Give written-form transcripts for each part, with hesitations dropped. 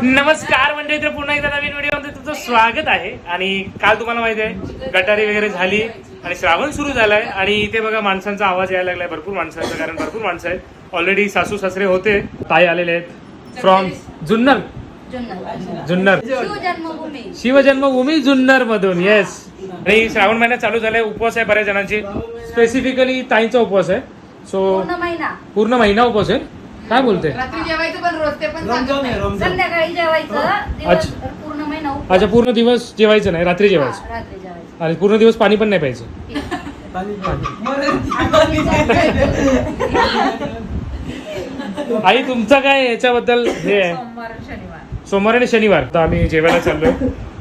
नमस्कार म्हणजे तर पुन्हा एकदा नवीन व्हिडिओमध्ये तुमचं स्वागत आहे. आणि काल तुम्हाला माहिती आहे गटारी वगैरे झाली आणि श्रावण सुरू झालाय आणि इथे बघा माणसांचा आवाज यायला लागलाय, भरपूर माणसांचा, कारण भरपूर माणसं आहेत. ऑलरेडी सासू सासरे होते, ताई आलेले आहेत फ्रॉम जुन्नर शिवजन्मभूमी जुन्नर मधून. येस. आणि श्रावण महिना चालू झालाय, उपवास आहे बऱ्याच जणांची, स्पेसिफिकली ताईंचा उपवास आहे. सो पूर्ण महिना उपवास आहे. काय बोलते? रात्री जेवायचं पण रोज ते पण संध्याकाळी जेवायचं. पूर्ण महिना अच्छा, पूर्ण दिवस जेवायचं नाही, रात्री जेवायचं. आणि पूर्ण दिवस पाणी पण नाही प्यायचं. आई तुमचं काय याच्याबद्दल हे आहे? सोमवार आणि शनिवार तर आम्ही जेवायला चाललोय,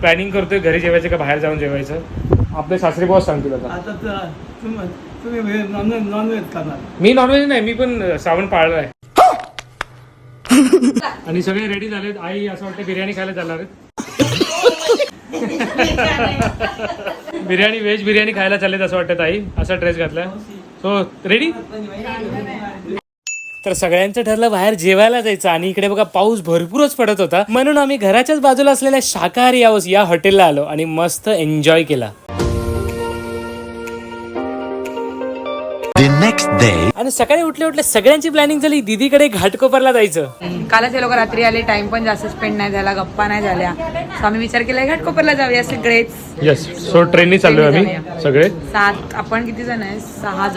प्लॅनिंग करतोय घरी जेवायचं का बाहेर जाऊन जेवायचं. आपले सासरे बॉस सांगतील आता. मी नॉनव्हेज नाही, मी पण श्रावण पाळलाय. आणि सगळे रेडी झालेत. आई असं वाटतं बिर्याणी खायला चालणार आहेत. बिर्याणी, व्हेज बिर्याणी खायला चाललेत असं वाटतं. आई असा ड्रेस घातलाय. So ready. तर सगळ्यांचं ठरलं बाहेर जेवायला जायचं आणि इकडे बघा पाऊस भरपूरच पडत होता, म्हणून आम्ही घराच्याच बाजूला असलेल्या शाकाहारी हाऊस या हॉटेलला आलो आणि मस्त एन्जॉय केला. आणि सकाळी उठले सगळ्यांची प्लॅनिंग झाली दीदीकडे घाटकोपरला जायचं. कालच हे लोक रात्री आले, टाइम पण जास्त स्पेंड नाही झाला, गप्पा नाही झाल्या. सो आम्ही विचार केला घाटकोपरला जाऊया सगळेच. येस. सो ट्रेननी चाललोय आम्ही सगळे. आपण किती जण आहे? 6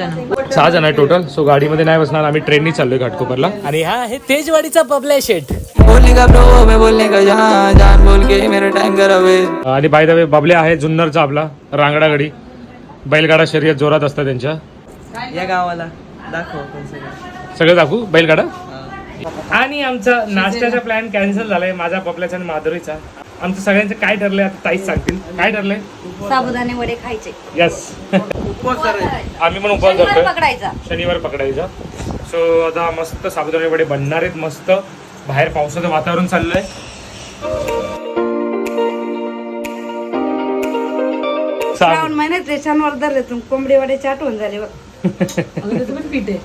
जण आहे टोटल. सो गाडीमध्ये नाही बसणार, आम्ही ट्रेननी चाललोय घाटकोपरला. आणि हा आहे तेजवाडीचा बबल्या शेठ. आणि बाय द वे बबल्या आहे जुन्नरचा आपला रांगडा गडी. बैलगाडा शर्यत जोरात असतात त्यांच्या. या गावाला दाखव सगळं दाखवू बैलगाडा. आणि आमचा नाश्त्याचा प्लॅन कॅन्सल झालाय, माझा बबल्याचा आणि माधुरीचा. आमचं सगळ्यांचं काय ठरलंय आता ताईच सांगतील. काय ठरलंय? साबुदाणे वडे खायचे. यस. आम्ही पण उपवास करतोय, शनिवार पकडायचा. सो आता मस्त साबुदाणे वडे बनणार आहेत. मस्त बाहेर पावसाचं वातावरण चाललंय. श्रावण महिन्यात रेशांवर धरले तुम्ही कोंबडी वड्याची आठवण झाली बघ. पीठ आहे.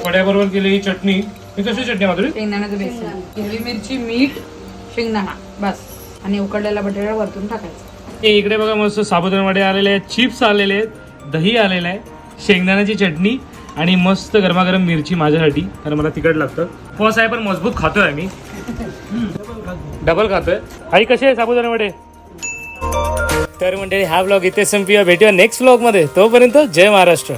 वड्याबरोबर केलेली चटणी. ही कशी चटणी माधुरी? शेंगदाण्याचं बेसन, हिरवी मिरची, मीठ, शेंगदाणा बस, आणि उकडलेला बटाटा वरतून टाकायचं. इकडे बघा मस्त साबुदाणे वडे आलेले आहेत, चिप्स आलेले आहेत, दही आलेलं आहे, शेंगदाण्याची चटणी आणि मस्त गरमागरम मिरची माझ्यासाठी, कारण मला तिखट लागतं. उपवास आहे पण मजबूत खातोय आम्ही, डबल खातोय. आई कसे आहे साबुदाणे वडे? तर मंडळी हा व्लॉग इथे संपूया, भेटूया नेक्स्ट व्लॉग मध्ये. तोपर्यंत जय महाराष्ट्र.